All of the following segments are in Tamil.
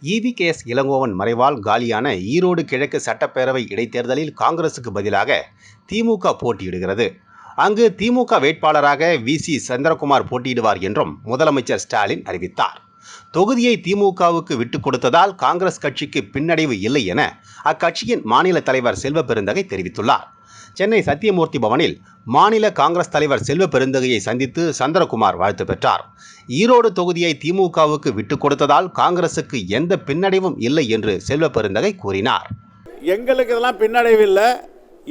EVKS இளங்கோவன் மறைவால் காலியான ஈரோடு கிழக்கு சட்டப்பேரவை இடைத்தேர்தலில் காங்கிரசுக்கு பதிலாக திமுக போட்டியிடுகிறது. அங்கு திமுக வேட்பாளராக VC சந்திரகுமார் போட்டியிடுவார் என்றும் முதலமைச்சர் ஸ்டாலின் அறிவித்தார். தொகுதியை திமுகவுக்கு விட்டுக் கொடுத்ததால் காங்கிரஸ் கட்சிக்கு பின்னடைவு இல்லை என அக்கட்சியின் மாநில தலைவர் செல்வ பெருந்தகை தெரிவித்துள்ளார். சென்னை சத்தியமூர்த்தி பவனில் மாநில காங்கிரஸ் தலைவர் செல்வ பெருந்தகையை சந்தித்து சந்திரகுமார் வாழ்த்து பெற்றார். ஈரோடு தொகுதியை திமுகவுக்கு விட்டுக் கொடுத்ததால் காங்கிரசுக்கு எந்த பின்னடைவும் இல்லை என்று செல்வ பெருந்தகை கூறினார். எங்களுக்கு இதெல்லாம் பின்னடைவு இல்லை.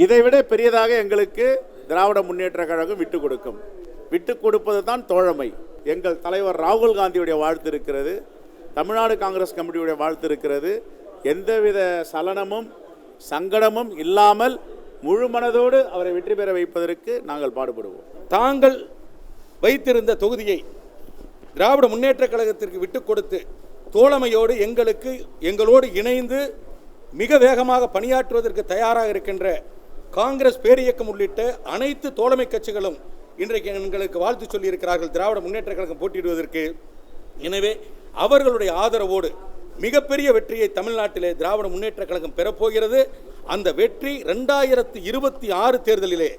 இதைவிட பெரியதாக எங்களுக்கு திராவிட முன்னேற்ற கழகம் விட்டுக் கொடுக்கும். விட்டுக் கொடுப்பது தான் தோழமை. எங்கள் தலைவர் ராகுல் காந்தியுடைய வாழ்த்து இருக்கிறது, தமிழ்நாடு காங்கிரஸ் கமிட்டியுடைய வாழ்த்து இருக்கிறது. எந்தவித சலனமும் சங்கடமும் இல்லாமல் முழு மனதோடு அவரை வெற்றி பெற வைப்பதற்கு நாங்கள் பாடுபடுவோம். தாங்கள் வைத்திருந்த தொகுதியை திராவிட முன்னேற்ற கழகத்திற்கு விட்டுக் கொடுத்து தோழமையோடு எங்களோடு இணைந்து மிக வேகமாக பணியாற்றுவதற்கு தயாராக இருக்கின்ற காங்கிரஸ் பேரியக்கம் உள்ளிட்ட அனைத்து தோழமை கட்சிகளும் இன்றைக்கு எங்களுக்கு வாழ்த்து சொல்லியிருக்கிறார்கள் திராவிட முன்னேற்ற கழகம் போட்டியிடுவதற்கு. எனவே அவர்களுடைய ஆதரவோடு மிகப்பெரிய வெற்றியை தமிழ்நாட்டிலே திராவிட முன்னேற்ற கழகம் பெறப்போகிறது. அந்த வெற்றி 2026 தேர்தலிலே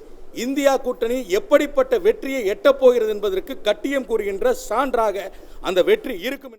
இந்தியா கூட்டணி எப்படிப்பட்ட வெற்றியை எட்டப்போகிறது என்பதற்கு கட்டியம் கூறுகின்ற சான்றாக அந்த வெற்றி இருக்கும்.